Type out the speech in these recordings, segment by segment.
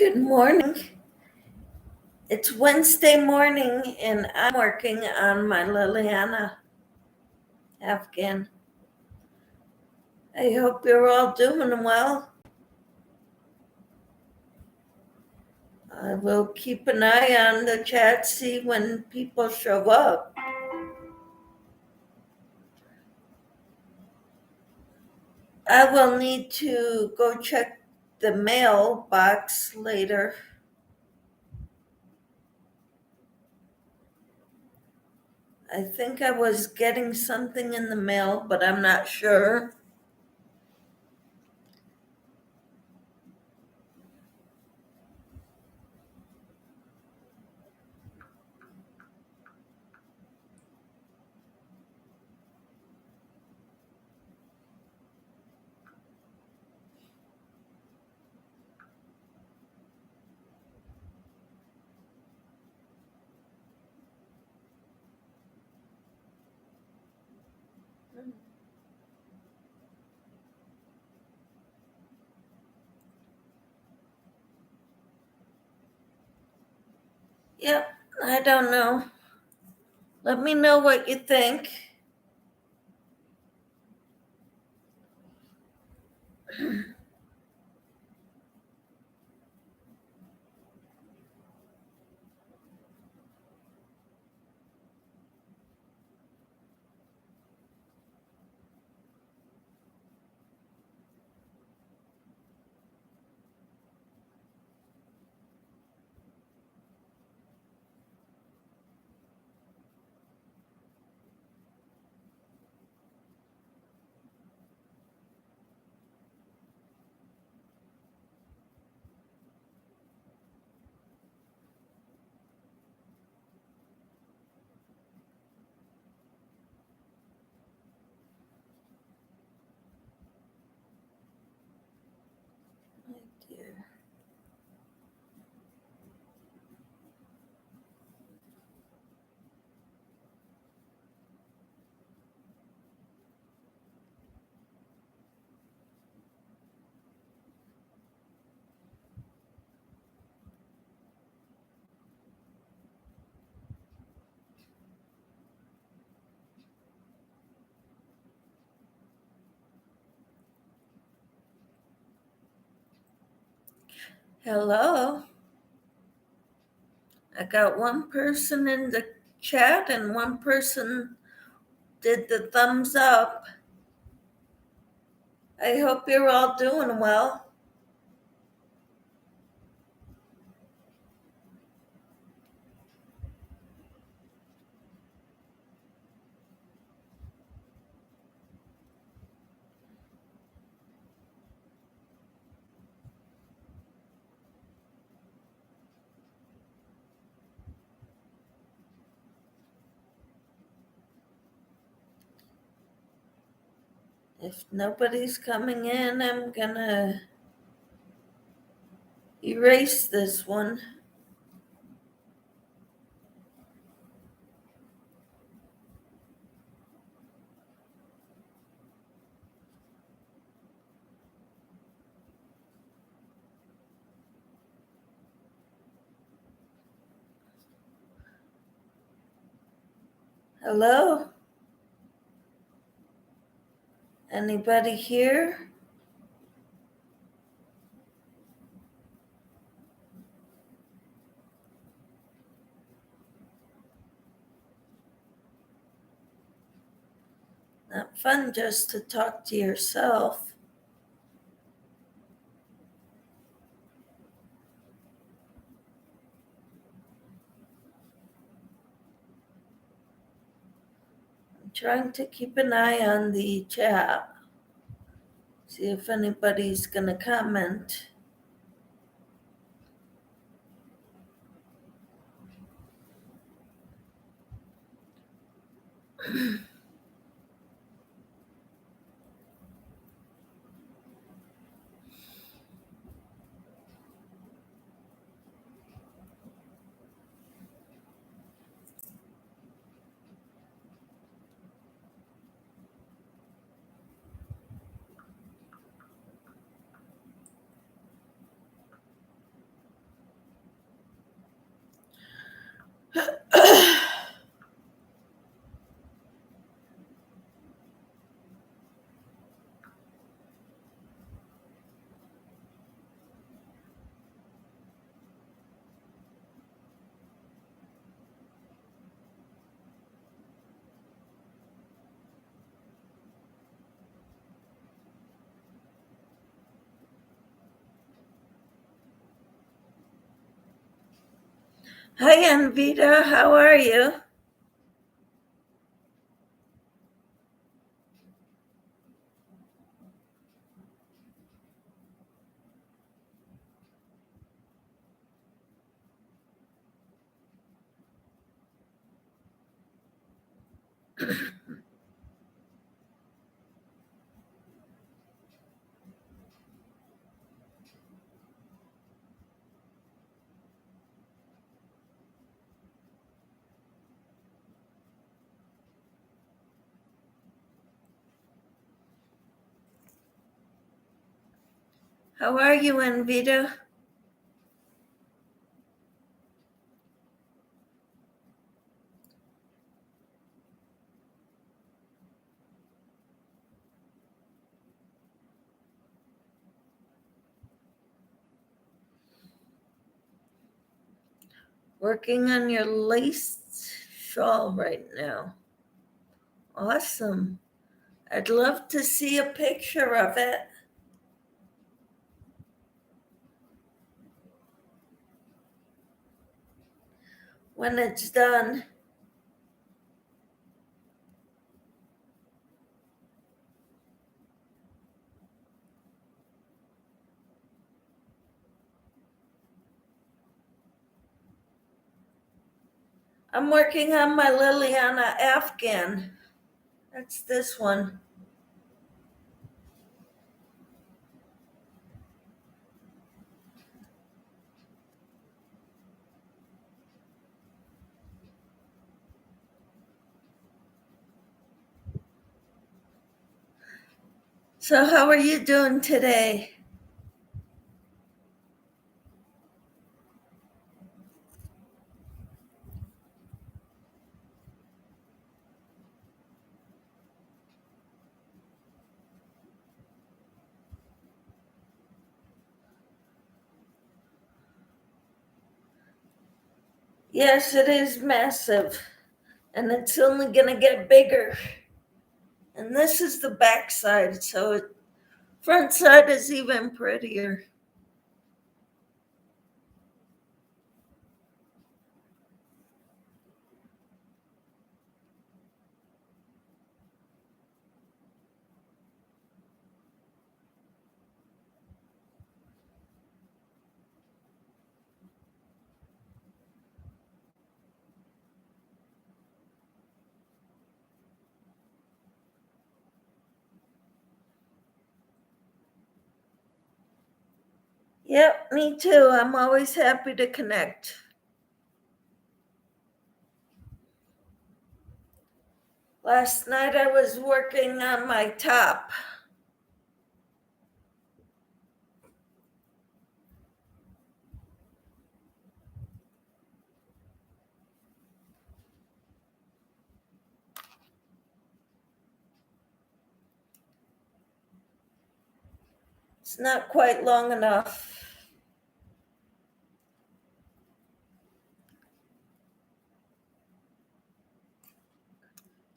Good morning. It's Wednesday morning and I'm working on my Liliana Afghan. I hope you're all doing well. I will keep an eye on the chat, see when people show up. I will need to go check the mailbox later. I think I was getting something in the mail, but I'm not sure. Yep, I don't know. Let me know what you think. Oh, dear. Hello. I got one person in the chat and one person did the thumbs up. I hope you're all doing well. If nobody's coming in, I'm gonna erase this one. Hello? Anybody here? Not fun just to talk to yourself. I'm trying to keep an eye on the chat. See if anybody's gonna comment. Hi, Anvita. How are you? How are you, Anvita? Working on your lace shawl right now. Awesome. I'd love to see a picture of it when it's done. I'm working on my Liliana Afghan. That's this one. So, how are you doing today? Yes, it is massive, and it's only going to get bigger. And this is the back side, so front side is even prettier. Yep, me too. I'm always happy to connect. Last night I was working on my top. It's not quite long enough.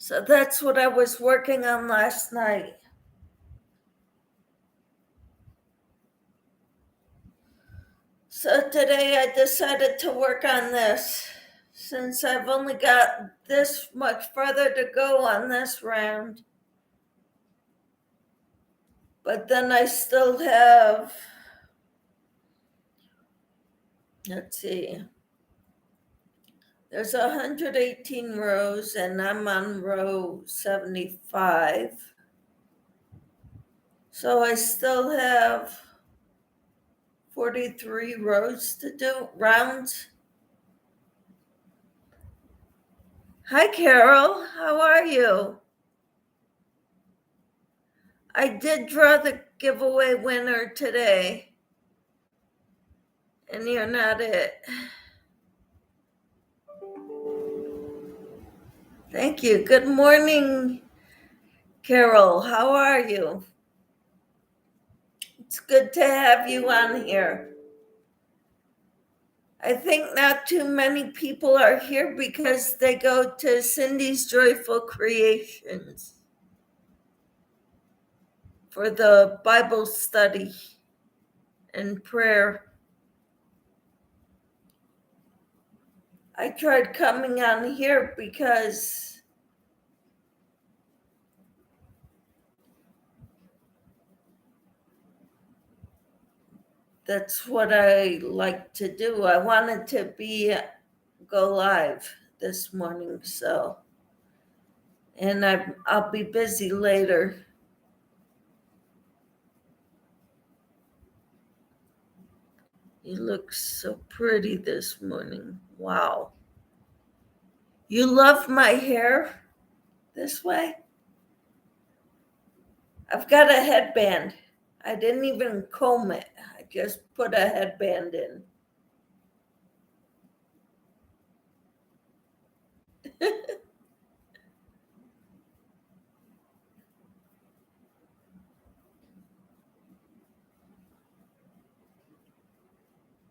So that's what I was working on last night. So today I decided to work on this since I've only got this much further to go on this round. But then I still have, let's see, there's 118 rows and I'm on row 75. So I still have 43 rows to do, rounds. Hi, Carol. How are you? I did draw the giveaway winner today, and you're not it. Thank you. Good morning, Carol. How are you? It's good to have you on here. I think not too many people are here because they go to Cindy's Joyful Creations for the Bible study and prayer. I tried coming on here because that's what I like to do. I wanted to go live this morning, so and I'll be busy later. You look so pretty this morning. Wow. You love my hair this way? I've got a headband. I didn't even comb it. I just put a headband in.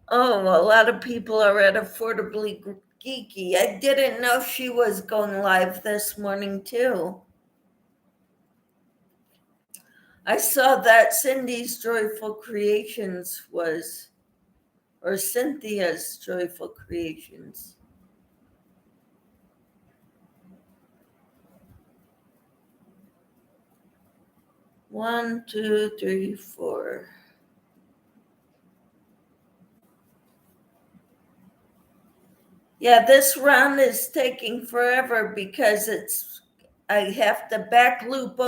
Oh, a lot of people are at Affordably Geeky. I didn't know she was going live this morning, too. I saw that Cindy's Joyful Creations was, or Cynthia's Joyful Creations. One, two, three, four. Yeah, this round is taking forever because I have to back loop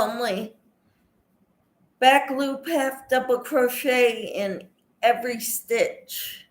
half double crochet in every stitch.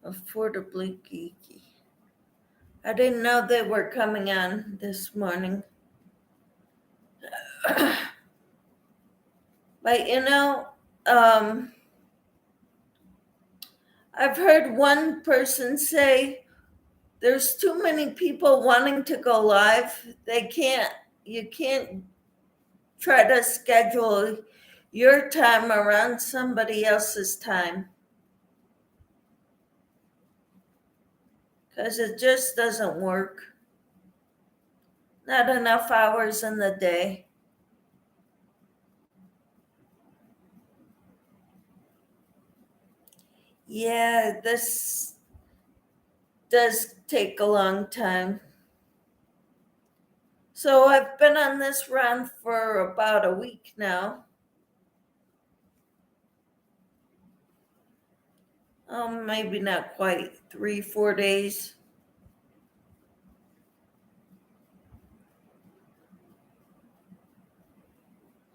Affordably Geeky. I didn't know they were coming on this morning. But I've heard one person say there's too many people wanting to go live. You can't try to schedule your time around somebody else's time because it just doesn't work. Not enough hours in the day. Yeah, this does take a long time. So I've been on this run for about a week now. Maybe not quite 3, 4 days.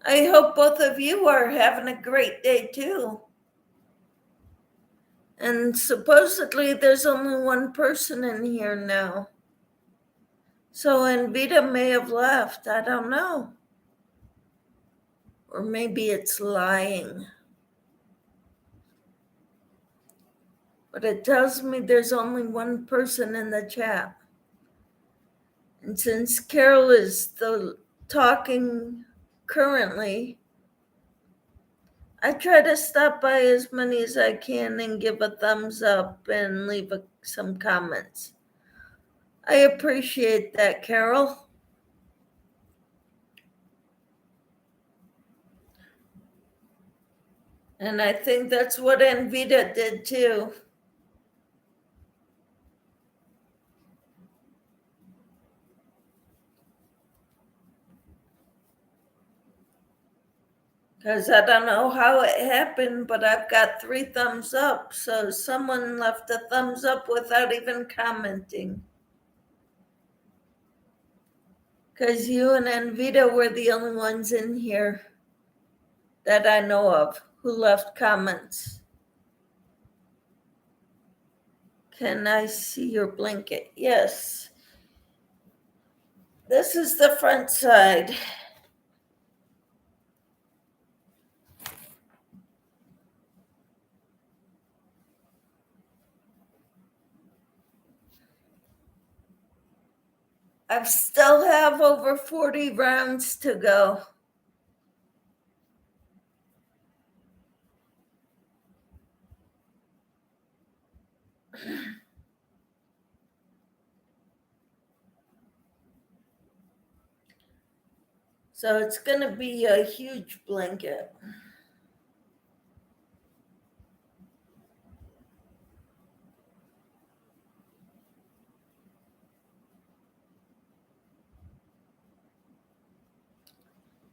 I hope both of you are having a great day too. And supposedly there's only one person in here now. So Anvita may have left. I don't know. Or maybe it's lying. But it tells me there's only one person in the chat. And since Carol is talking currently, I try to stop by as many as I can and give a thumbs up and leave some comments. I appreciate that, Carol. And I think that's what Anvita did too. Because I don't know how it happened, but I've got 3 thumbs up. So someone left a thumbs up without even commenting. Because you and Anvita were the only ones in here that I know of who left comments. Can I see your blanket? Yes. This is the front side. I still have over 40 rounds to go. So it's going to be a huge blanket.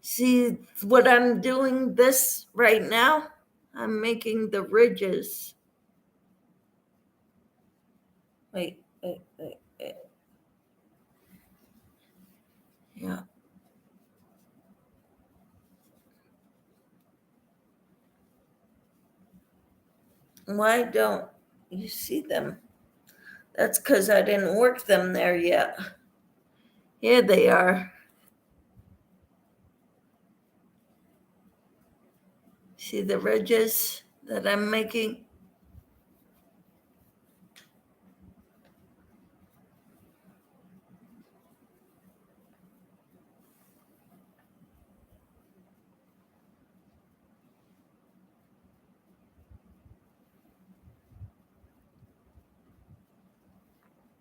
See what I'm doing this right now? I'm making the ridges. Wait. Yeah. Why don't you see them? That's because I didn't work them there yet. Here they are. See the ridges that I'm making?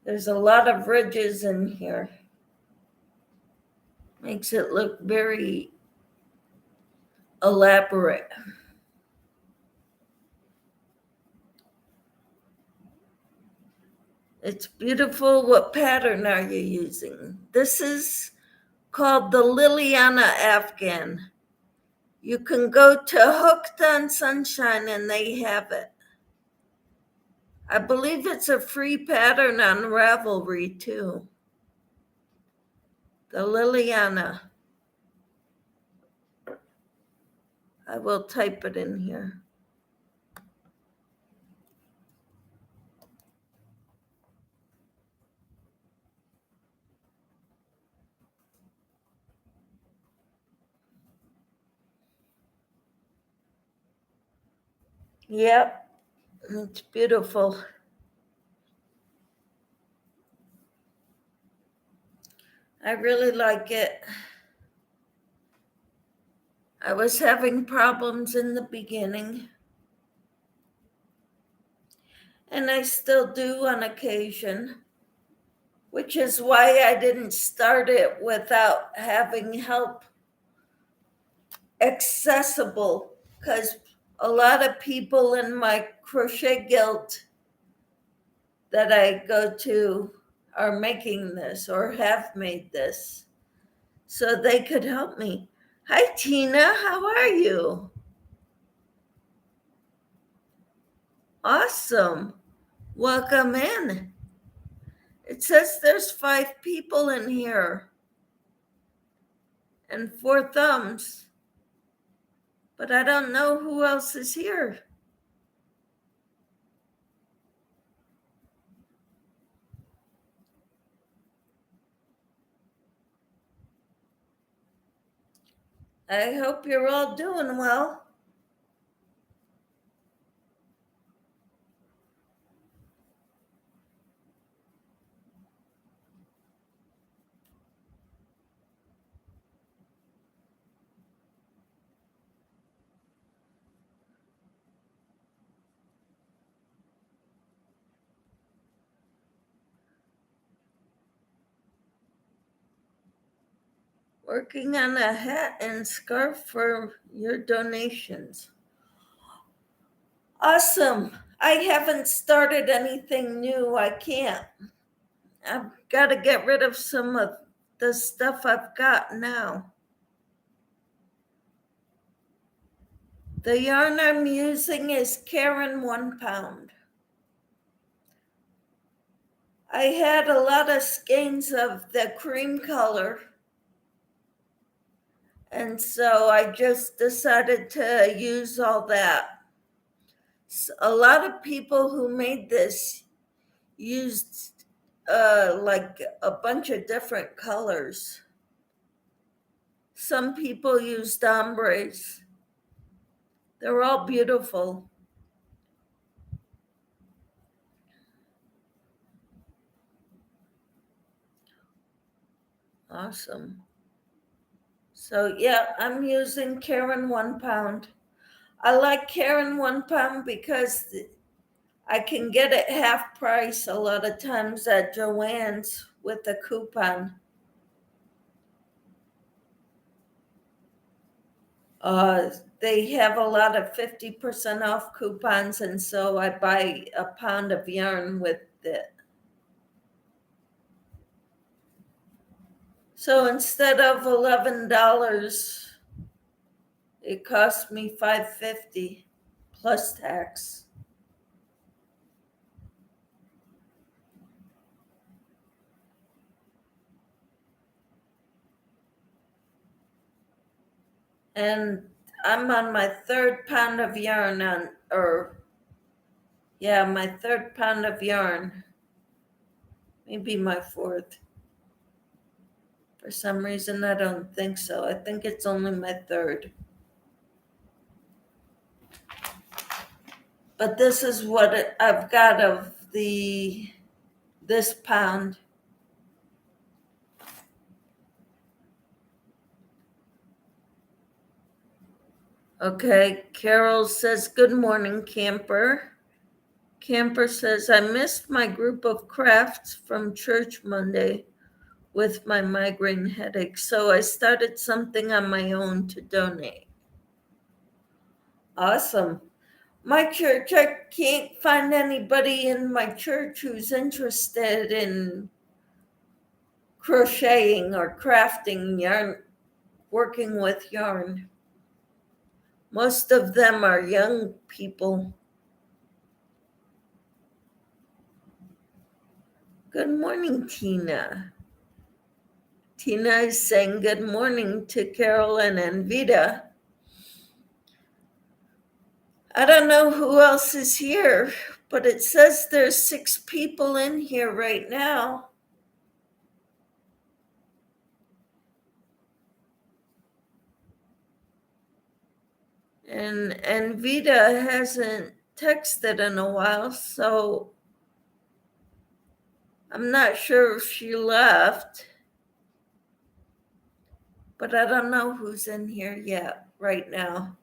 There's a lot of ridges in here. Makes it look very elaborate. It's beautiful. What pattern are you using? This is called the Liliana Afghan. You can go to Hooked on Sunshine and they have it. I believe it's a free pattern on Ravelry too. The Liliana. I will type it in here. Yep, it's beautiful. I really like it. I was having problems in the beginning, and I still do on occasion, which is why I didn't start it without having help accessible, because a lot of people in my crochet guild that I go to are making this or have made this, so they could help me. Hi, Tina, how are you? Awesome. Welcome in. It says there's 5 people in here and 4 thumbs, but I don't know who else is here. I hope you're all doing well. Working on a hat and scarf for your donations. Awesome. I haven't started anything new. I can't. I've got to get rid of some of the stuff I've got now. The yarn I'm using is Karen 1 pound. I had a lot of skeins of the cream color, and so I just decided to use all that. A lot of people who made this used like a bunch of different colors. Some people used ombres. They're all beautiful. Awesome. So yeah, I'm using Karen 1 pound. I like Karen 1 pound because I can get it half price a lot of times at Joann's with a coupon. They have a lot of 50% off coupons, and so I buy a pound of yarn with it. So instead of $11, it cost me $5.50 plus tax. And I'm on my third pound of yarn my third pound of yarn. Maybe my fourth. For some reason, I don't think so. I think it's only my third. But this is what I've got of this pound. Okay, Carol says, good morning, Camper. Camper says, I missed my group of crafts from church Monday with my migraine headache, so I started something on my own to donate. Awesome. My church, I can't find anybody in my church who's interested in crocheting or crafting yarn, working with yarn. Most of them are young people. Good morning, Tina. Tina is saying good morning to Carol and Anvita. I don't know who else is here, but it says there's 6 people in here right now. And Anvita hasn't texted in a while, so I'm not sure if she left. But I don't know who's in here yet right now.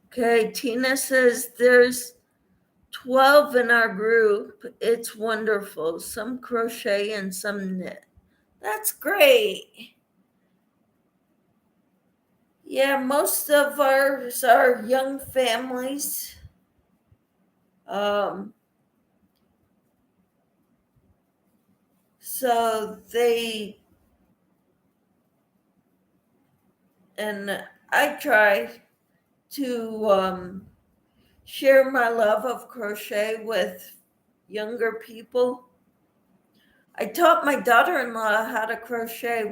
Okay, Tina says there's 12 in our group. It's wonderful. Some crochet and some knit. That's great. Yeah, most of ours are young families. So and I try to share my love of crochet with younger people. I taught my daughter-in-law how to crochet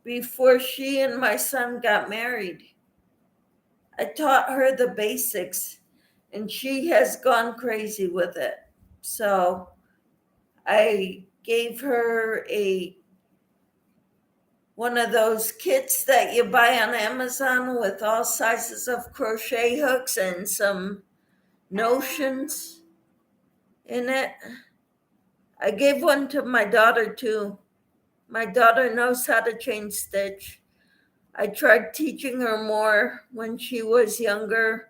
before she and my son got married. I taught her the basics and she has gone crazy with it. So I gave her one of those kits that you buy on Amazon with all sizes of crochet hooks and some notions in it. I gave one to my daughter too. My daughter knows how to chain stitch. I tried teaching her more when she was younger,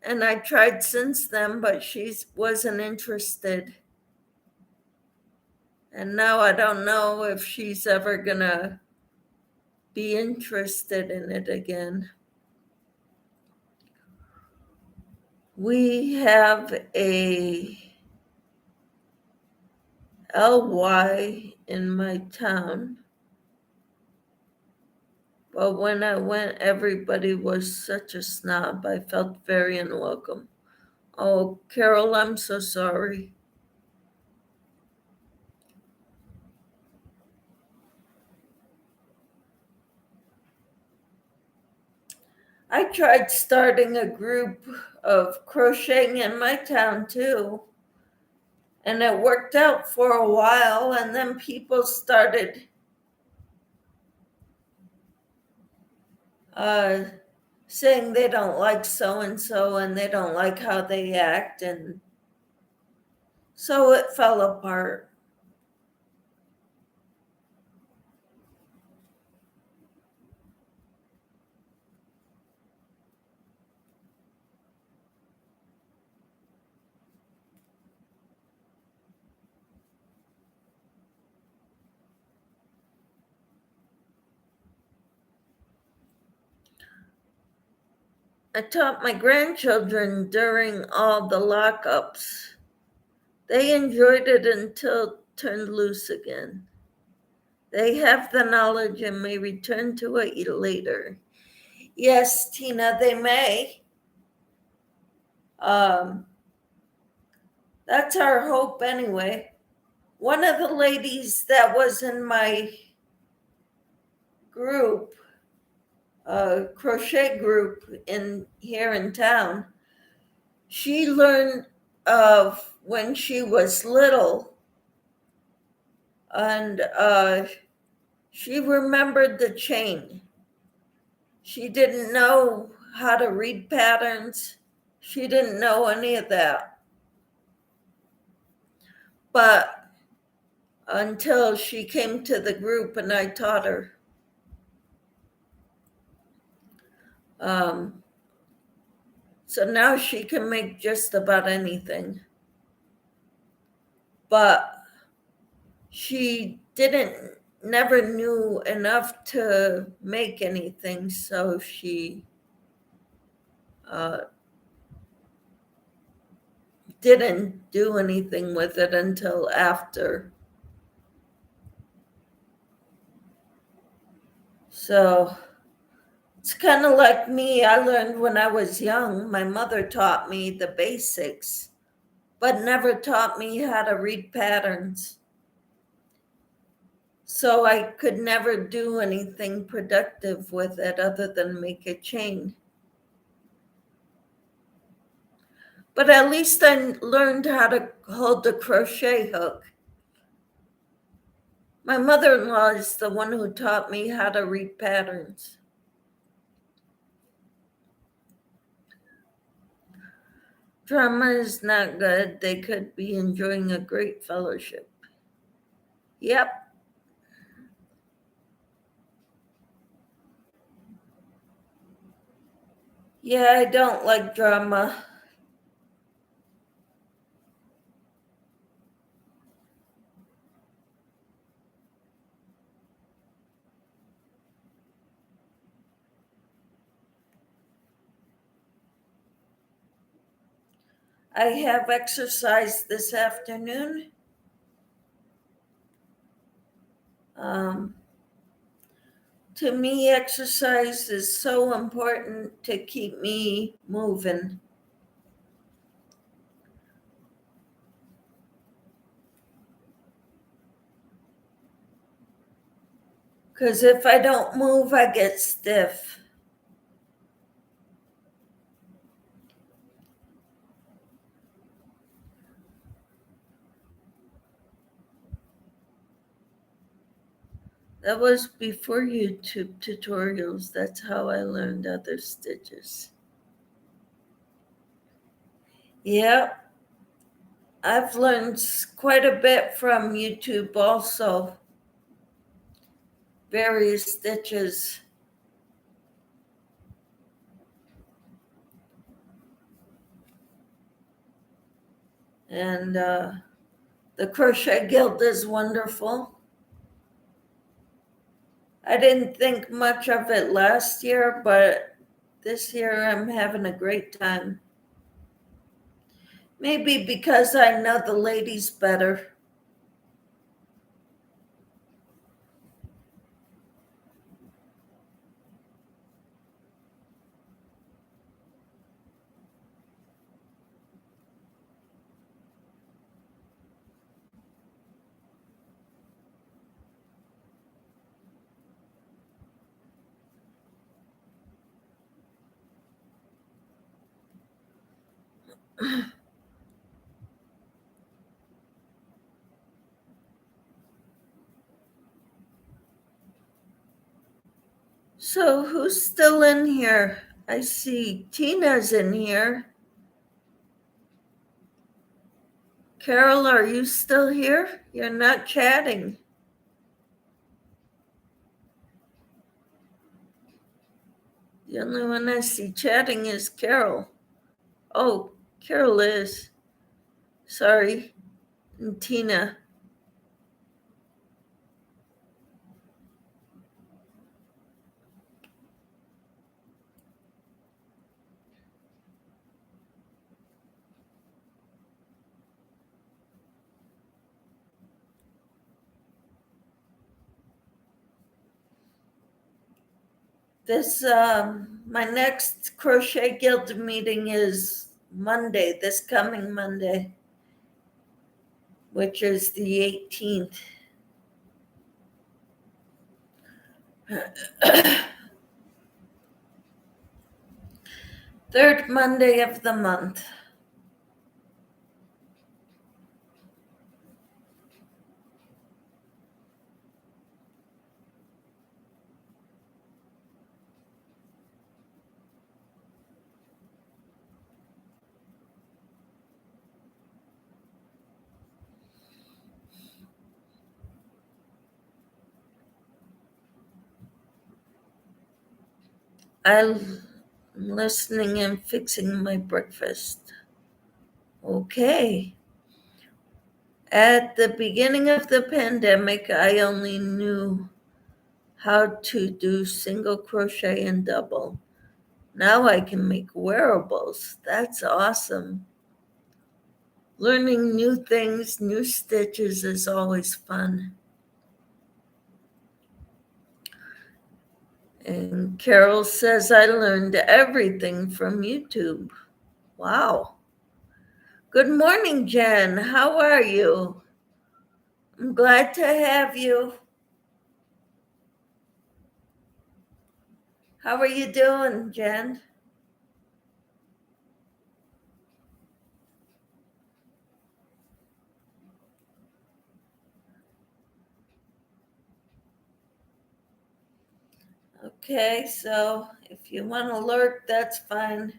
and I tried since then, but she wasn't interested. And now I don't know if she's ever gonna be interested in it again. We have a LY in my town, but when I went, everybody was such a snob. I felt very unwelcome. Oh, Carol, I'm so sorry. I tried starting a group of crocheting in my town too, and it worked out for a while, and then people started uh, saying they don't like so and so and they don't like how they act. And so it fell apart. I taught my grandchildren during all the lockups. They enjoyed it until it turned loose again. They have the knowledge and may return to it later. Yes, Tina, they may. Um, that's our hope anyway. One of the ladies that was in my group, crochet group in here in town, she learned of when she was little, and she remembered the chain. She didn't know how to read patterns. She didn't know any of that. But until she came to the group and I taught her. Um, so now she can make just about anything. But she never knew enough to make anything, so she uh, didn't do anything with it until after. So it's kind of like me. I learned when I was young. My mother taught me the basics, but never taught me how to read patterns. So I could never do anything productive with it other than make a chain. But at least I learned how to hold the crochet hook. My mother-in-law is the one who taught me how to read patterns. Drama is not good. They could be enjoying a great fellowship. Yep. Yeah, I don't like drama. I have exercise this afternoon. Um, to me, exercise is so important to keep me moving. Because if I don't move, I get stiff. That was before YouTube tutorials. That's how I learned other stitches. Yep. I've learned quite a bit from YouTube also. Various stitches. And the Crochet Guild is wonderful. I didn't think much of it last year, but this year I'm having a great time. Maybe because I know the ladies better. So who's still in here? I see Tina's in here. Carol, are you still here? You're not chatting. The only one I see chatting is Carol. Oh, Carol is. Sorry. And Tina. My next Crochet Guild meeting is Monday, this coming Monday, which is the 18th. Third Monday of the month. I'm listening and fixing my breakfast. Okay. At the beginning of the pandemic, I only knew how to do single crochet and double. Now I can make wearables. That's awesome. Learning new things, new stitches is always fun. And Carol says I learned everything from YouTube. Wow. Good morning, Jen. How are you? I'm glad to have you. How are you doing, Jen? Okay, so if you want to lurk, that's fine.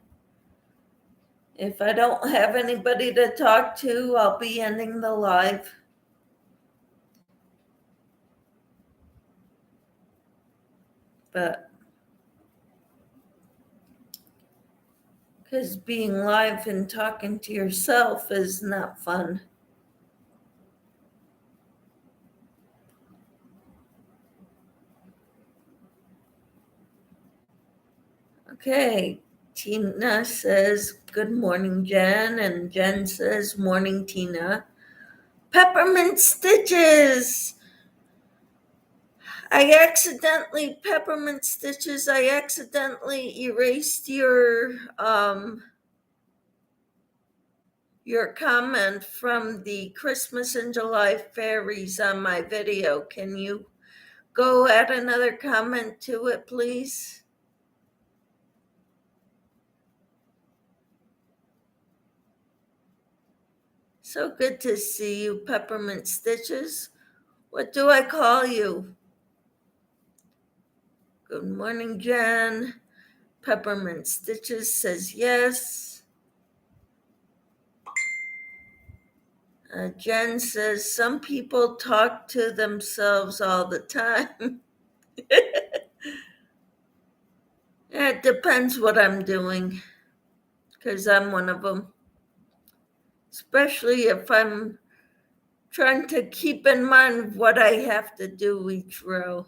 If I don't have anybody to talk to, I'll be ending the live. But because being live and talking to yourself is not fun. Okay, Tina says, good morning, Jen. And Jen says, morning, Tina. Peppermint stitches. Peppermint stitches, I accidentally erased your comment from the Christmas in July fairies on my video. Can you go add another comment to it, please? So good to see you, Peppermint Stitches. What do I call you? Good morning, Jen. Peppermint Stitches says yes. Jen says some people talk to themselves all the time. It depends what I'm doing, because I'm one of them. Especially if I'm trying to keep in mind what I have to do each row.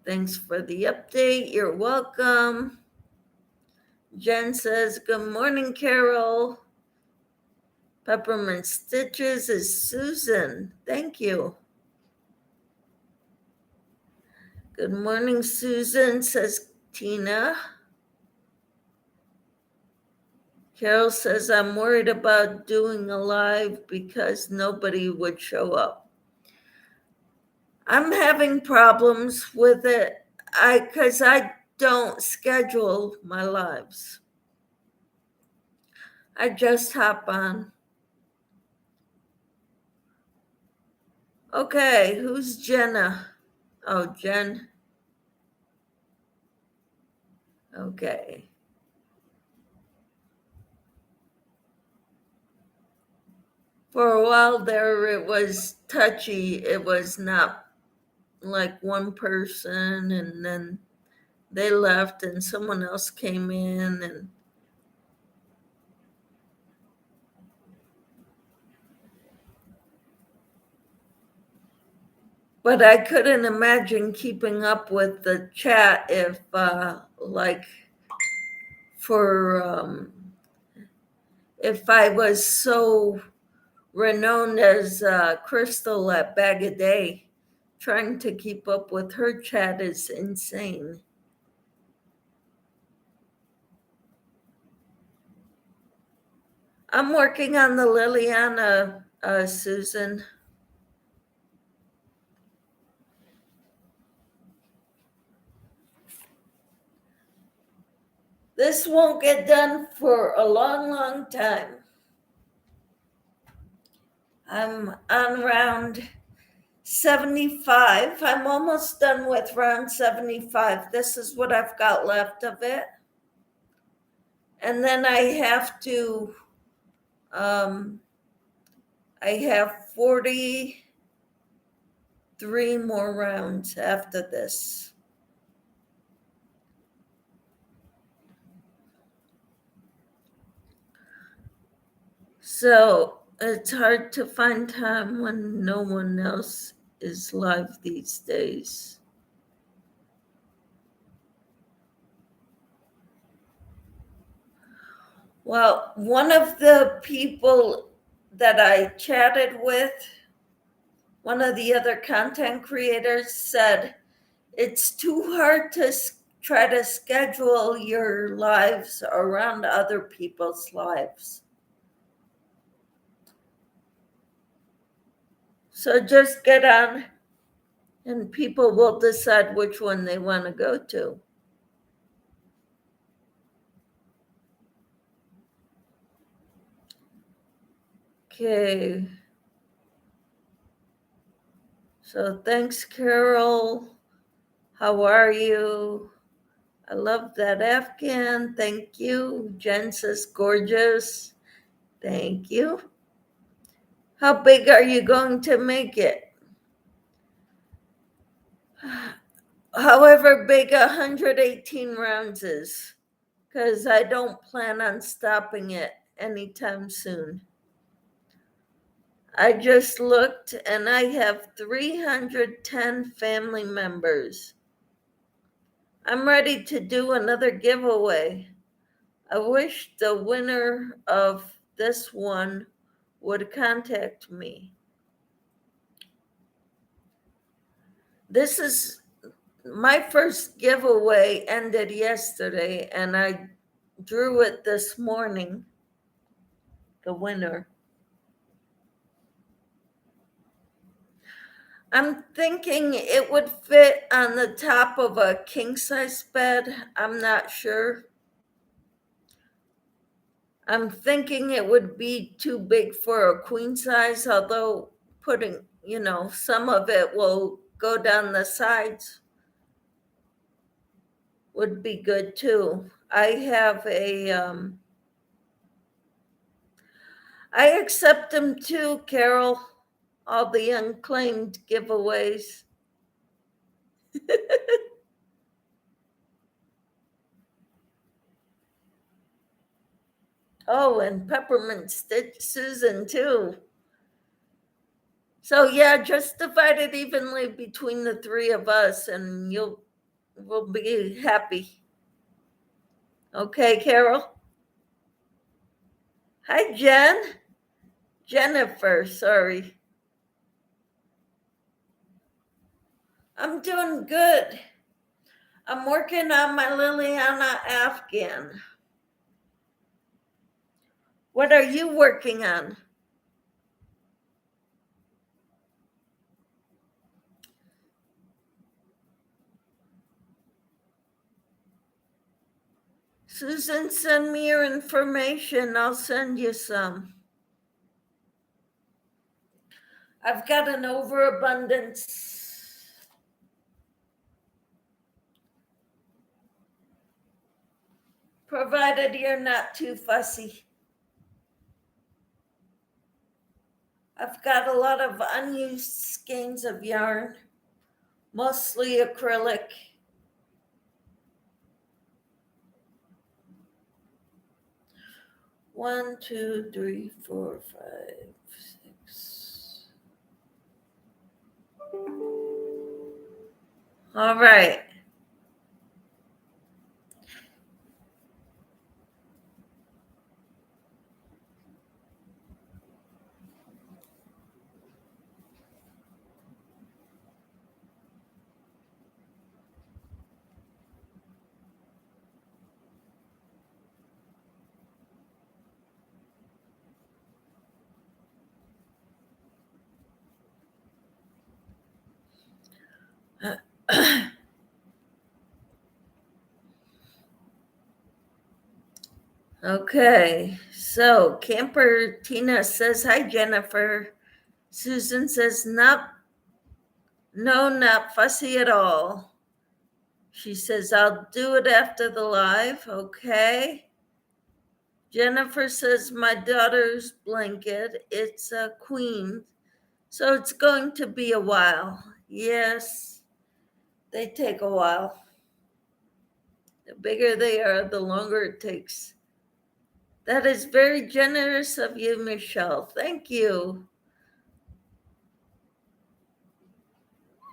Thanks for the update. You're welcome. Jen says, good morning, Carol. Peppermint Stitches is Susan. Thank you. Good morning, Susan, says Tina. Carol says, I'm worried about doing a live because nobody would show up. I'm having problems with it because I don't schedule my lives. I just hop on. Okay, who's Jenna? Oh, Jen. Okay. For a while there, it was touchy. It was not like one person, and then they left, and someone else came in, and but I couldn't imagine keeping up with the chat if, like, for if I was so renowned as Crystal at Bag a Day. Trying to keep up with her chat is insane. I'm working on the Liliana, Susan. This won't get done for a long, long time. I'm on round 75. I'm almost done with round 75. This is what I've got left of it. And then um, I have 43 more rounds after this. So it's hard to find time when no one else is live these days. Well, one of the people that I chatted with, one of the other content creators, said it's too hard to try to schedule your lives around other people's lives. So just get on and people will decide which one they want to go to. Okay. So thanks, Carol. How are you? I love that Afghan. Thank you. Jen says gorgeous. Thank you. How big are you going to make it? However big 118 rounds is, because I don't plan on stopping it anytime soon. I just looked and I have 310 family members. I'm ready to do another giveaway. I wish the winner of this one would contact me. This is my first giveaway ended yesterday, and I drew it this morning, the winner. I'm thinking it would fit on the top of a king size bed. I'm not sure. I'm thinking it would be too big for a queen size, although putting, some of it will go down the sides would be good too. I accept them too, Carol, all the unclaimed giveaways. Oh, and Peppermint Stitch Susan too. So yeah, just divide it evenly between the three of us and we'll be happy. Okay, Carol? Hi, Jen. Jennifer, sorry. I'm doing good. I'm working on my Liliana Afghan. What are you working on? Susan, send me your information. I'll send you some. I've got an overabundance. Provided you're not too fussy. I've got a lot of unused skeins of yarn, mostly acrylic. One, two, three, four, five, six. All right. Okay, so Camper Tina says, hi, Jennifer. Susan says, no, not fussy at all. She says, I'll do it after the live. Okay. Jennifer says, my daughter's blanket, it's a queen, so it's going to be a while. Yes, they take a while. The bigger they are, the longer it takes. That is very generous of you, Michelle. Thank you.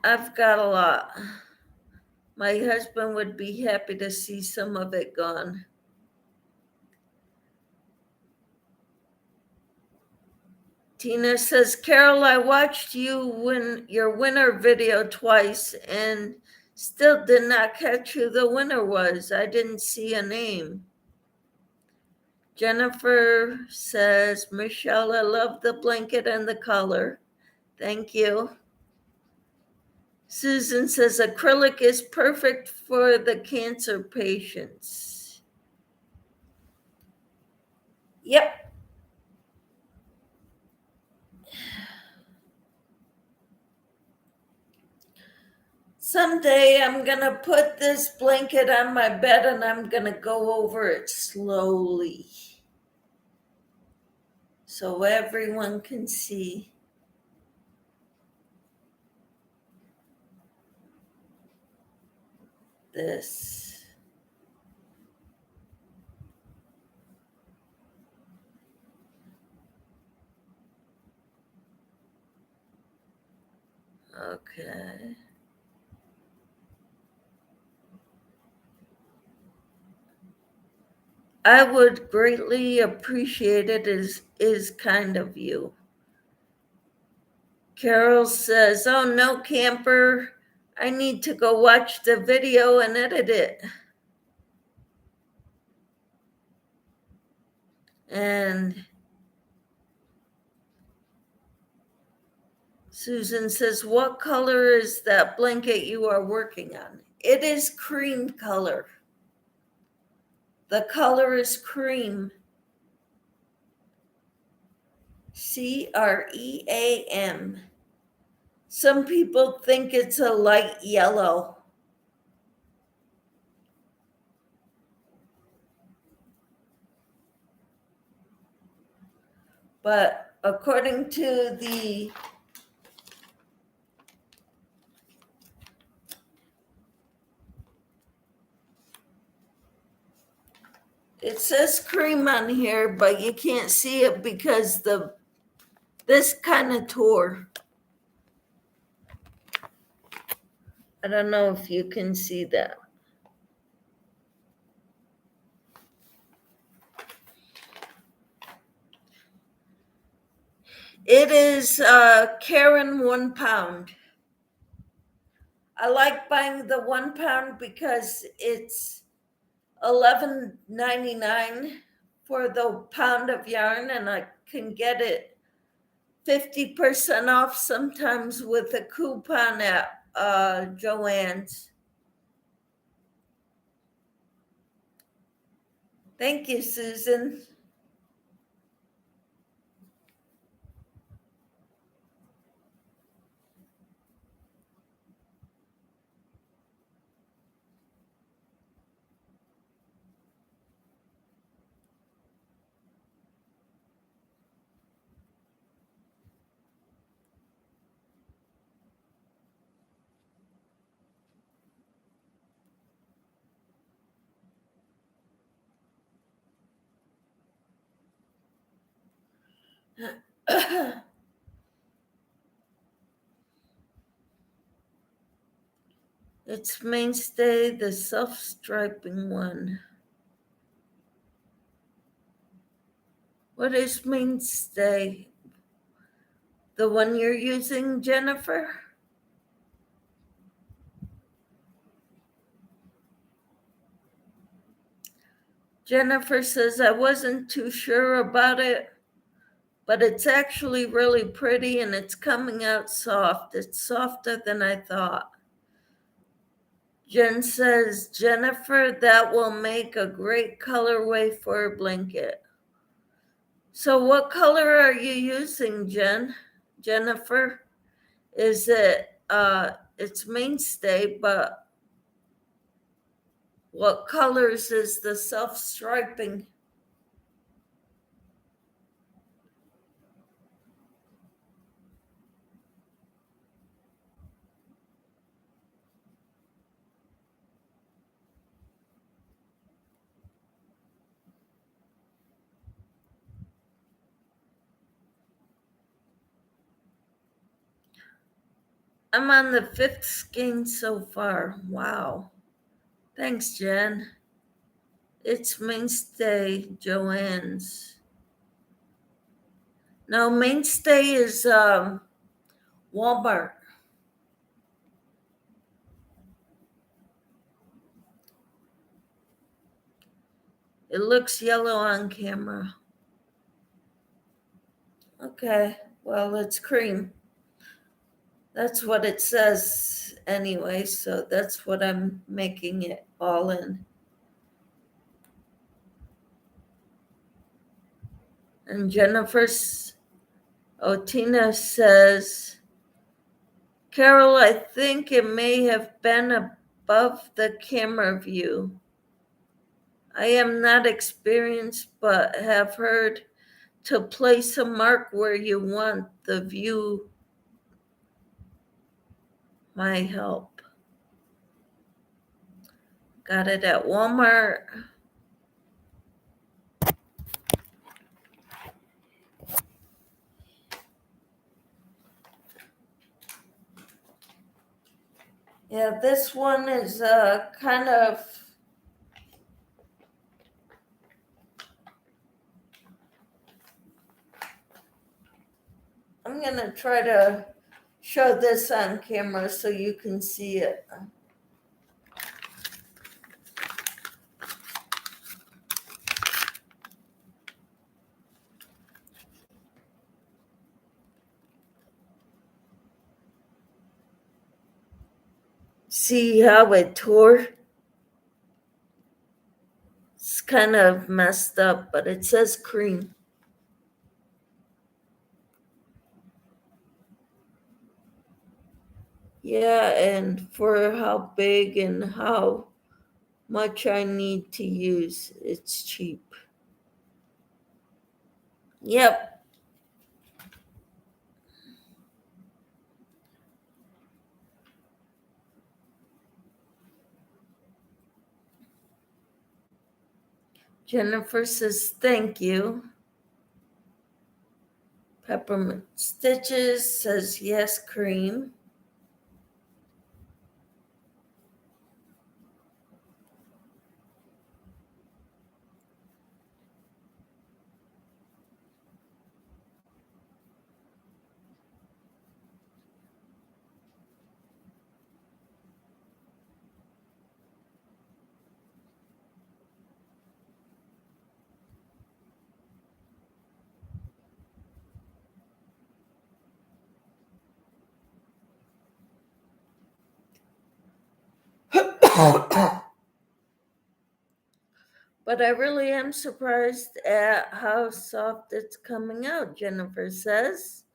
I've got a lot. My husband would be happy to see some of it gone. Tina says, Carol, I watched your winner video twice and still did not catch who the winner was. I didn't see a name. Jennifer says, Michelle, I love the blanket and the color. Thank you. Susan says, acrylic is perfect for the cancer patients. Yep. Someday I'm going to put this blanket on my bed and I'm going to go over it slowly so everyone can see. This. Okay. I would greatly appreciate it. Is kind of you. Carol says, oh no, Camper, I need to go watch the video and edit it. And Susan says, what color is that blanket you are working on? It is cream color. The color is cream. CREAM. Some people think it's a light yellow. But according to it says cream on here, but you can't see it because this kind of tore. I don't know if you can see that. It is Karen 1 pound. I like buying the 1 pound because it's $11.99 for the pound of yarn, and I can get it 50% off sometimes with a coupon at Joann's. Thank you, Susan. It's Mainstay, the self-striping one. What is Mainstay? The one you're using, Jennifer? Jennifer says, I wasn't too sure about it, but it's actually really pretty and it's coming out soft. It's softer than I thought. Jen says, Jennifer, that will make a great colorway for a blanket. So what color are you using, Jennifer? Is it, it's Mainstay, but what colors is the self-striping? I'm on the 5th skein so far. Wow. Thanks, Jen. It's Mainstay, Joanne's. No, Mainstay is Walmart. It looks yellow on camera. Okay, well, it's cream. That's what it says anyway, so that's what I'm making it all in. And Tina says, Carol, I think it may have been above the camera view. I am not experienced, but have heard to place a mark where you want the view might help. Got it at Walmart. Yeah, this one is kind of, I'm going to try to show this on camera so you can see it. See how it tore? It's kind of messed up, but it says cream. Yeah, and for how big and how much I need to use, it's cheap. Yep. Jennifer says, thank you. Peppermint Stitches says, yes, cream. But I really am surprised at how soft it's coming out, Jennifer says.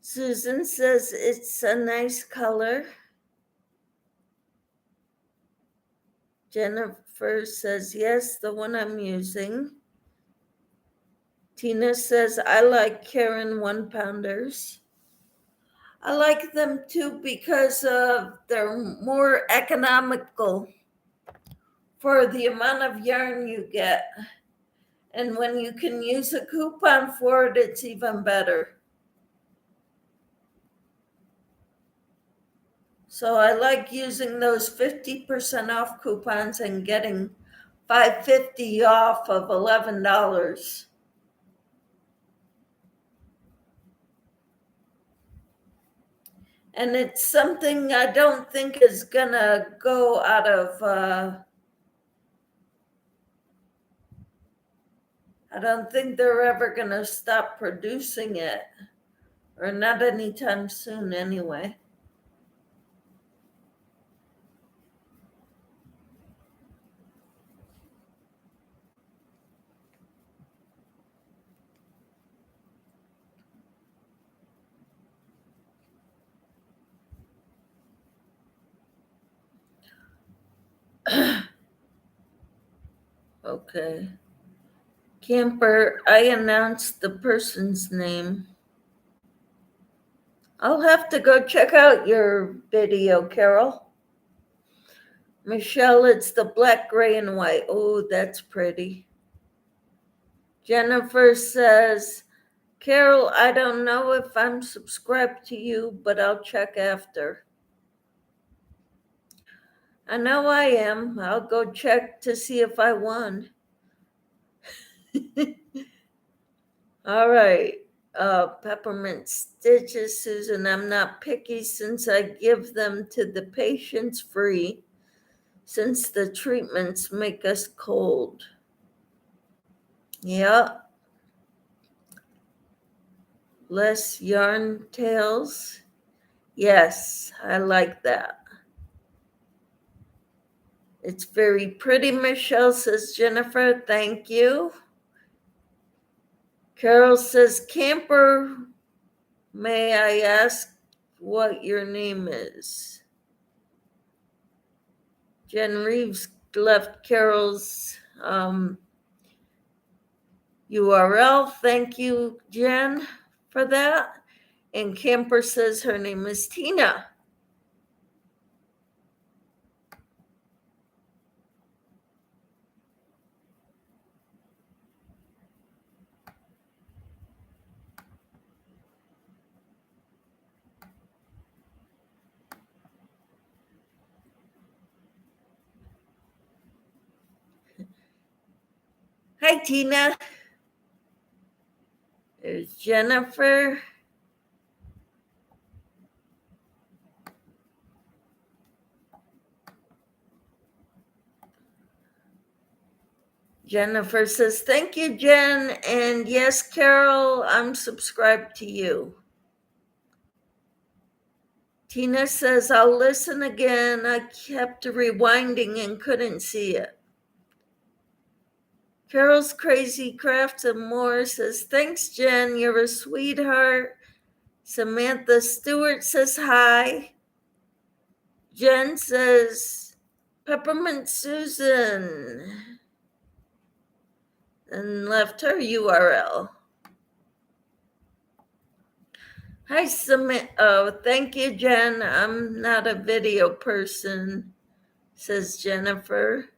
Susan says it's a nice color. Jennifer says, yes, the one I'm using. Tina says, I like Karen 1-pounders. I like them too because they're more economical for the amount of yarn you get. And when you can use a coupon for it, it's even better. So I like using those 50% off coupons and getting $5.50 off of $11. And it's something I don't think is gonna go out of, I don't think they're ever gonna stop producing it, or not anytime soon anyway. Okay. Camper, I announced the person's name. I'll have to go check out your video, Carol. Michelle, it's the black, gray, and white. Oh, that's pretty. Jennifer says, Carol, I don't know if I'm subscribed to you, but I'll check after. I know I am. I'll go check to see if I won. All right. Peppermint stitches, Susan. I'm not picky since I give them to the patients free, since the treatments make us cold. Yeah. Less yarn tails. Yes, I like that. It's very pretty, Michelle, says Jennifer. Thank you. Carol says, Camper, may I ask what your name is? Jen Reeves left Carol's URL. Thank you, Jen, for that. And Camper says her name is Tina. Hi, Tina. There's Jennifer. Jennifer says, thank you, Jen. And yes, Carol, I'm subscribed to you. Tina says, I'll listen again. I kept rewinding and couldn't see it. Carol's Crazy Crafts and More says, thanks, Jen. You're a sweetheart. Samantha Stewart says, hi. Jen says, Peppermint Susan, and left her URL. Hi, Samantha. Oh, thank you, Jen. I'm not a video person, says Jennifer.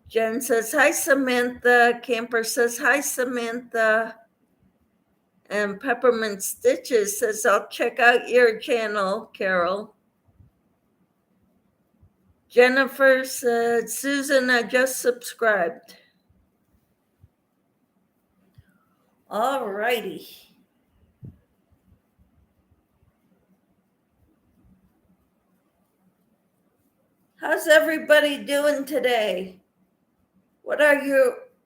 Jen says, hi, Samantha. Camper says, hi, Samantha. And Peppermint Stitches says, I'll check out your channel, Carol. Jennifer said, Susan, I just subscribed. All righty. How's everybody doing today? What are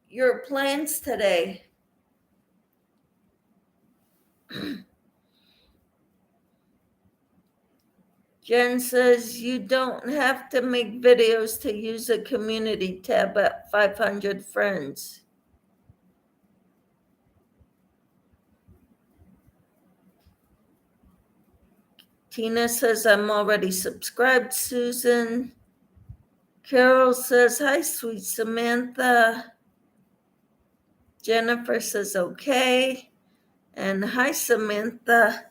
your plans today? Jen says you don't have to make videos to use a community tab at 500 friends. Tina says I'm already subscribed, Susan. Carol says, hi, sweet Samantha. Jennifer says, okay. And hi, Samantha.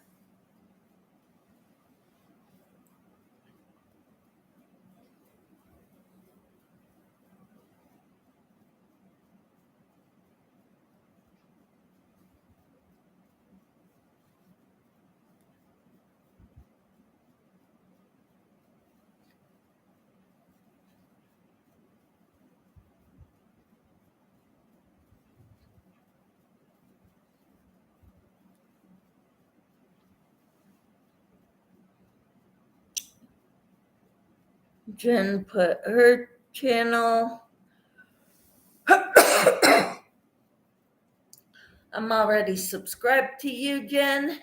Jen put her channel. I'm already subscribed to you, Jen.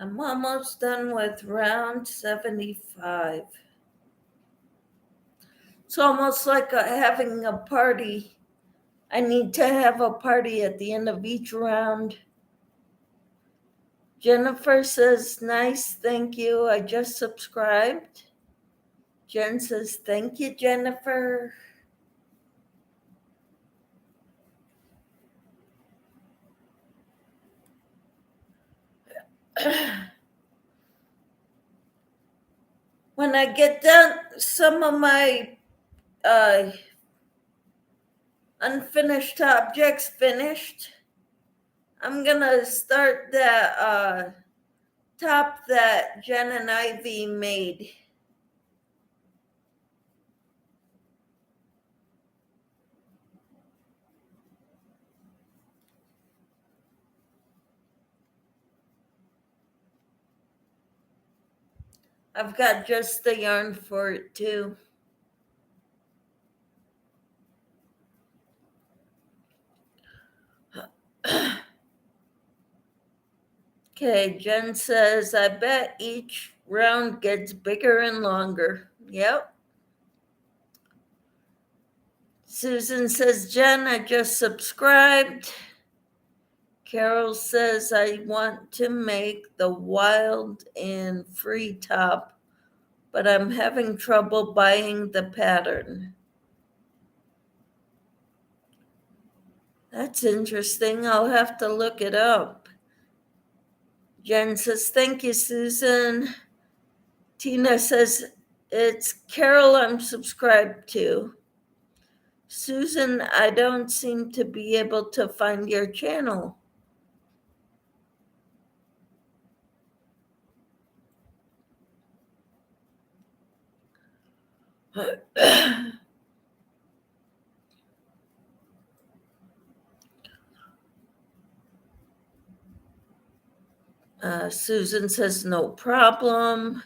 I'm almost done with round 75. It's almost like having a party. I need to have a party at the end of each round. Jennifer says, nice, thank you. I just subscribed. Jen says, thank you, Jennifer. When I get done, some of my unfinished objects finished, I'm gonna start that top that Jen and Ivy made. I've got just the yarn for it too. Okay, Jen says, I bet each round gets bigger and longer. Yep. Susan says, Jen, I just subscribed. Carol says, I want to make the wild and free top, but I'm having trouble buying the pattern. That's interesting. I'll have to look it up. Jen says, thank you, Susan. Tina says, it's Carol I'm subscribed to. Susan, I don't seem to be able to find your channel. Susan says, no problem.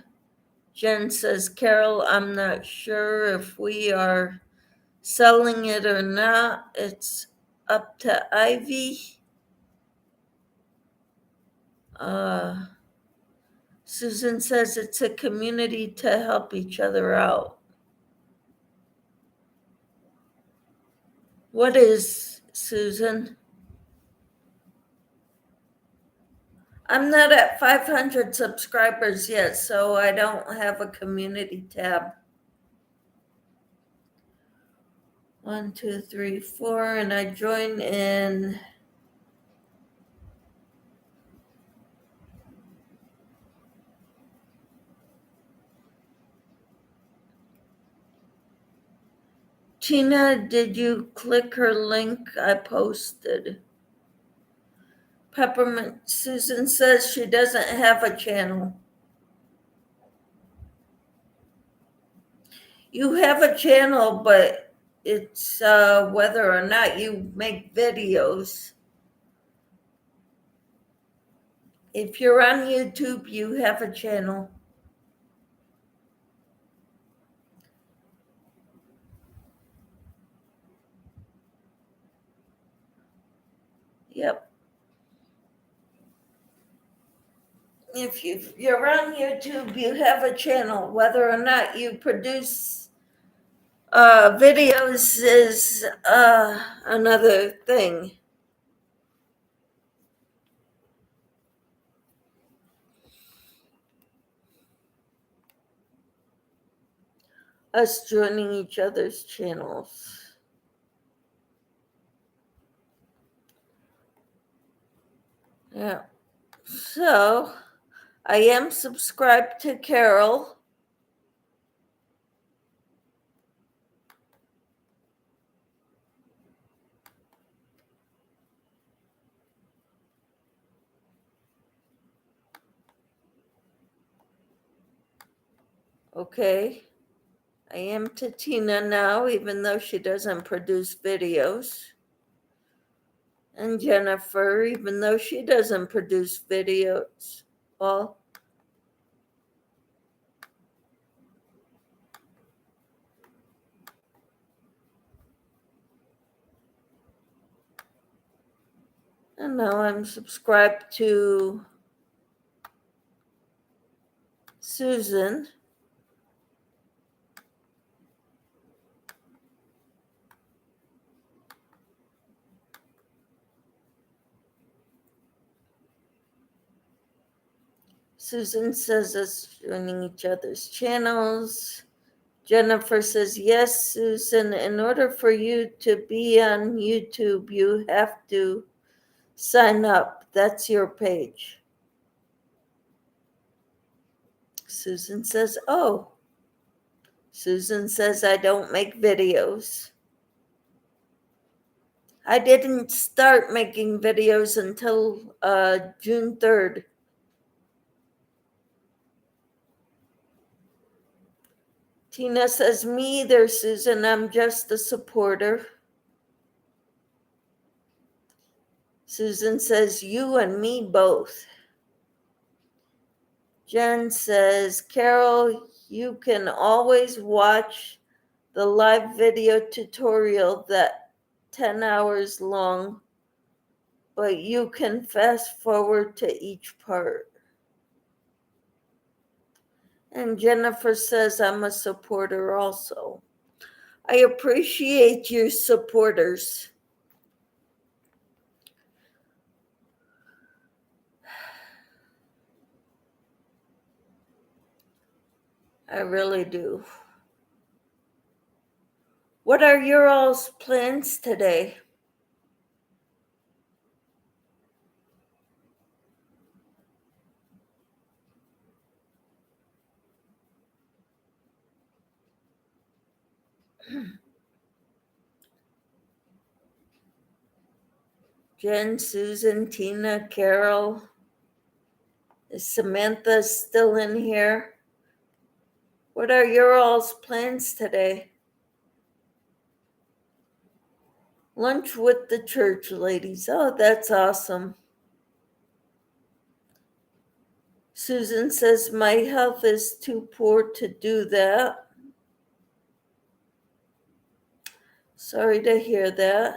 Jen says, Carol, I'm not sure if we are selling it or not. It's up to Ivy. Susan says it's a community to help each other out. What is, Susan? I'm not at 500 subscribers yet, so I don't have a community tab. 1, 2, 3, 4, and I join in. Tina, did you click her link I posted? Peppermint Susan says she doesn't have a channel. You have a channel, but it's whether or not you make videos. If you're on YouTube, you have a channel. Yep. If you're on YouTube, you have a channel. Whether or not you produce videos is another thing. Us joining each other's channels. Yeah. So I am subscribed to Carol. Okay. I am to Tina now, even though she doesn't produce videos. And Jennifer, even though she doesn't produce videos. Well, and now I'm subscribed to Susan. Susan says us joining each other's channels. Jennifer says, yes, Susan, in order for you to be on YouTube, you have to sign up. That's your page. Susan says, oh. Susan says, I don't make videos. I didn't start making videos until June 3rd. Tina says, me either, Susan. I'm just a supporter. Susan says, you and me both. Jen says, Carol, you can always watch the live video tutorial that 10 hours long, but you can fast forward to each part. And Jennifer says, I'm a supporter also. I appreciate you supporters. I really do. What are your all's plans today? Jen, Susan, Tina, Carol. Is Samantha still in here? What are your all's plans today? Lunch with the church ladies. Oh, that's awesome. Susan says, my health is too poor to do that. Sorry to hear that.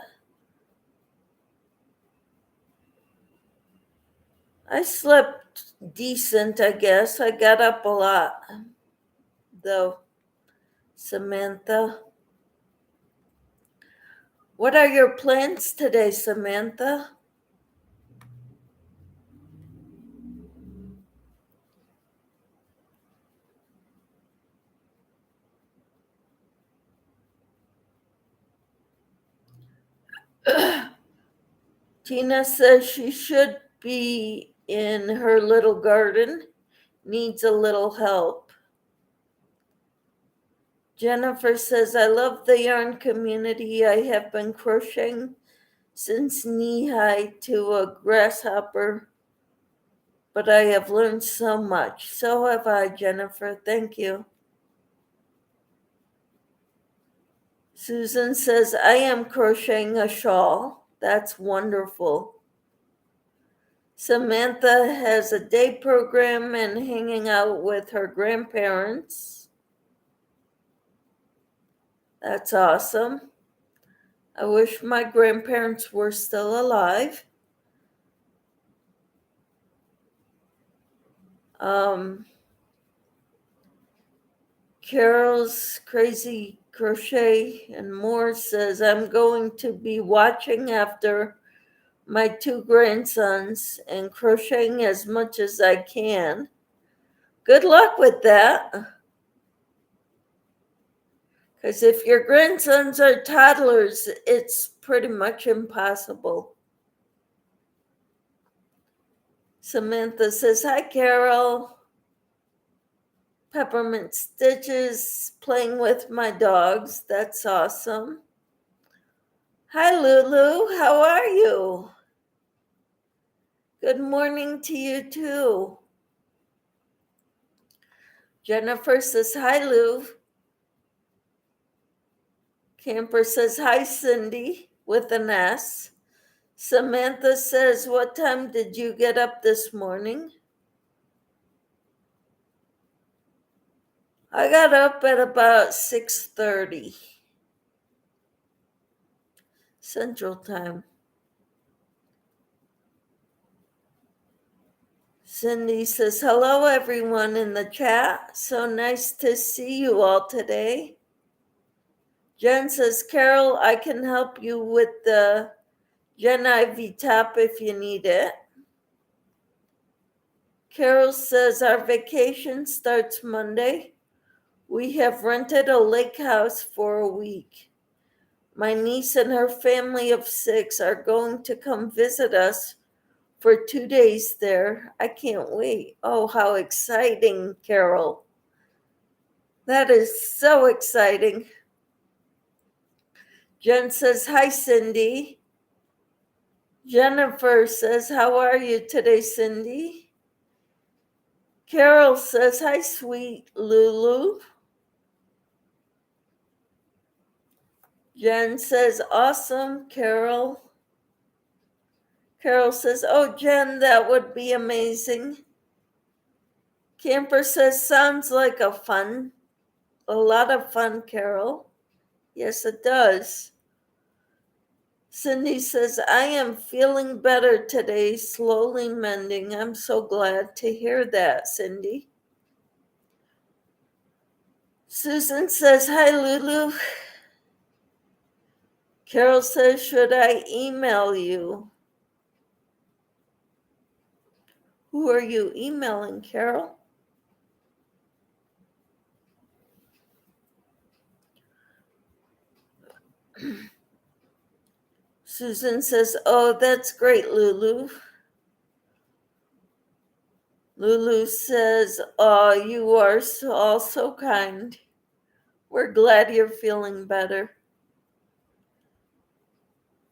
I slept decent, I guess. I got up a lot, though. Samantha. What are your plans today, Samantha? Tina says she should be in her little garden, needs a little help. Jennifer says, I love the yarn community. I have been crocheting since knee-high to a grasshopper, but I have learned so much. So have I, Jennifer. Thank you. Susan says, I am crocheting a shawl. That's wonderful. Samantha has a day program and hanging out with her grandparents. That's awesome. I wish my grandparents were still alive. Carol's Crazy Crochet and More says, I'm going to be watching after my two grandsons and crocheting as much as I can. Good luck with that. Because if your grandsons are toddlers, it's pretty much impossible. Samantha says, hi, Carol. Peppermint Stitches, playing with my dogs. That's awesome. Hi, Lulu. How are you? Good morning to you, too. Jennifer says, hi, Lou. Camper says, hi, Cindy, with an S. Samantha says, what time did you get up this morning? I got up at about 6:30 Central Time. Cindy says, hello, everyone in the chat. So nice to see you all today. Jen says, Carol, I can help you with the Gen IV top if you need it. Carol says, our vacation starts Monday. We have rented a lake house for a week. My niece and her family of 6 are going to come visit us for 2 days there. I can't wait. Oh, how exciting, Carol. That is so exciting. Jen says, hi, Cindy. Jennifer says, how are you today, Cindy? Carol says, hi, sweet Lulu. Jen says, awesome, Carol. Carol says, oh, Jen, that would be amazing. Camper says, sounds like a lot of fun, Carol. Yes, it does. Cindy says, I am feeling better today, slowly mending. I'm so glad to hear that, Cindy. Susan says, hi, Lulu. Carol says, should I email you? Who are you emailing, Carol? Susan says, oh, that's great, Lulu. Lulu says, oh, you are all so kind. We're glad you're feeling better.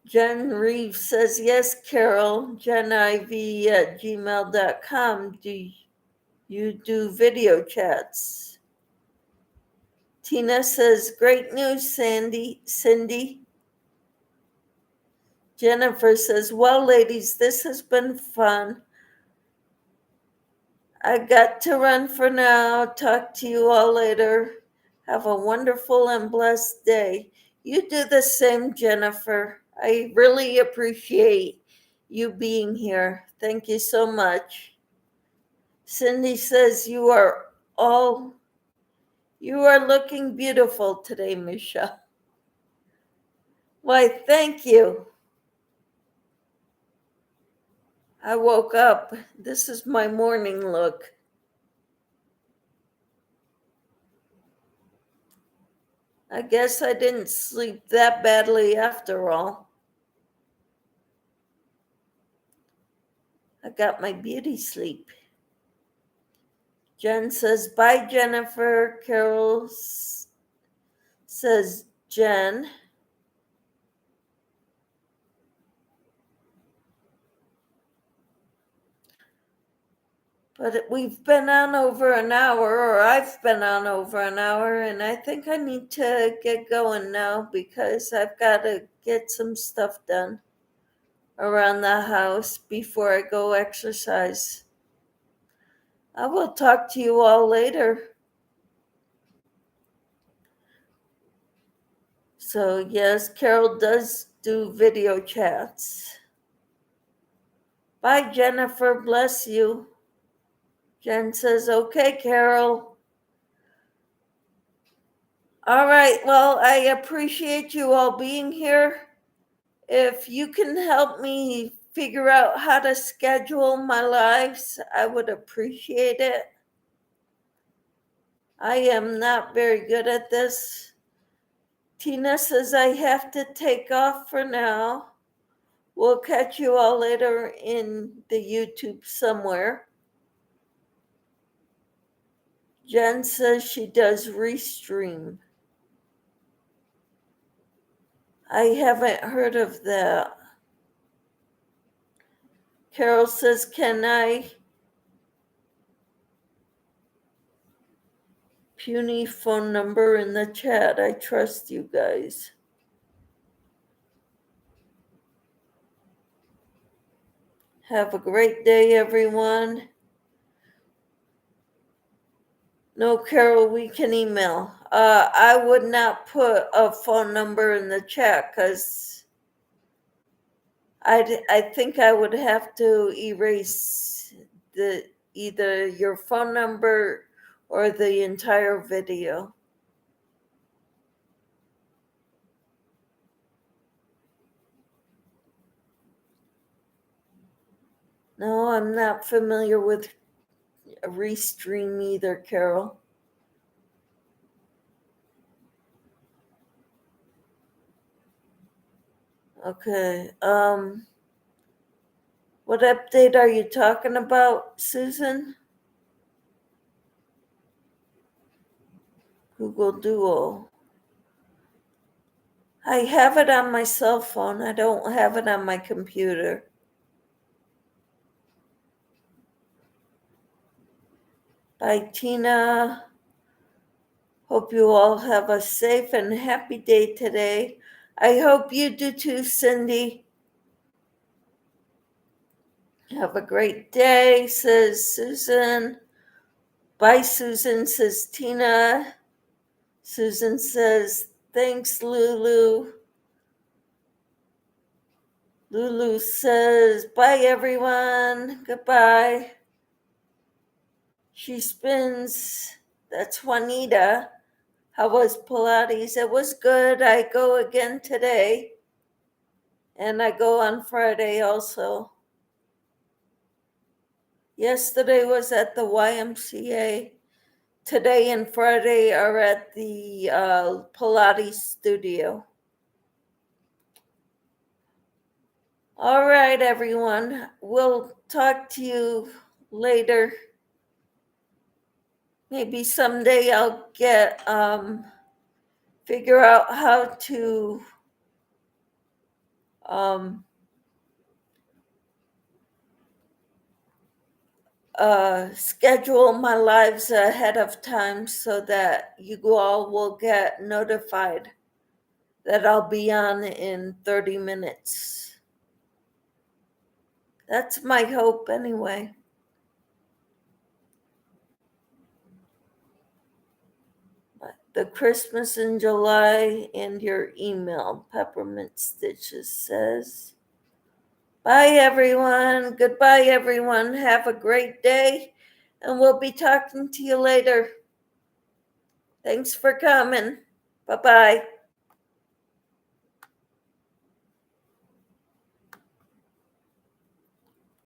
Jen Reeves says, yes, Carol, jeniv@gmail.com. Do you do video chats? Tina says, great news, Cindy. Jennifer says, well, ladies, this has been fun. I got to run for now. Talk to you all later. Have a wonderful and blessed day. You do the same, Jennifer. I really appreciate you being here. Thank you so much. Cindy says you are looking beautiful today, Michelle. Why, thank you. I woke up. This is my morning look. I guess I didn't sleep that badly after all. I got my beauty sleep. Jen says, bye, Jennifer. Carol says, Jen. But we've been on over an hour, or I've been on over an hour, and I think I need to get going now because I've got to get some stuff done around the house before I go exercise. I will talk to you all later. So, yes, Carol does do video chats. Bye, Jennifer. Bless you. Jen says, okay, Carol. All right. Well, I appreciate you all being here. If you can help me figure out how to schedule my lives, I would appreciate it. I am not very good at this. Tina says I have to take off for now. We'll catch you all later in the YouTube somewhere. Jen says she does Restream. I haven't heard of that. Carol says, can I puny phone number in the chat. I trust you guys. Have a great day, everyone. No, Carol, we can email. I would not put a phone number in the chat because I think I would have to erase either your phone number or the entire video. No, I'm not familiar with Restream either, Carol. Okay. What update are you talking about, Susan? Google Duo. I have it on my cell phone. I don't have it on my computer. Bye, Tina. Hope you all have a safe and happy day today. I hope you do too, Cindy. Have a great day, says Susan. Bye, Susan, says Tina. Susan says, thanks, Lulu. Lulu says, bye, everyone. Goodbye. She spins. That's Juanita. How was Pilates? It was good. I go again today. And I go on Friday also. Yesterday was at the YMCA. Today and Friday are at the Pilates studio. All right, everyone. We'll talk to you later. Maybe someday I'll figure out how to schedule my lives ahead of time so that you all will get notified that I'll be on in 30 minutes. That's my hope anyway. The Christmas in July and your email, Peppermint Stitches says. Bye, everyone. Goodbye, everyone. Have a great day, and we'll be talking to you later. Thanks for coming. Bye-bye.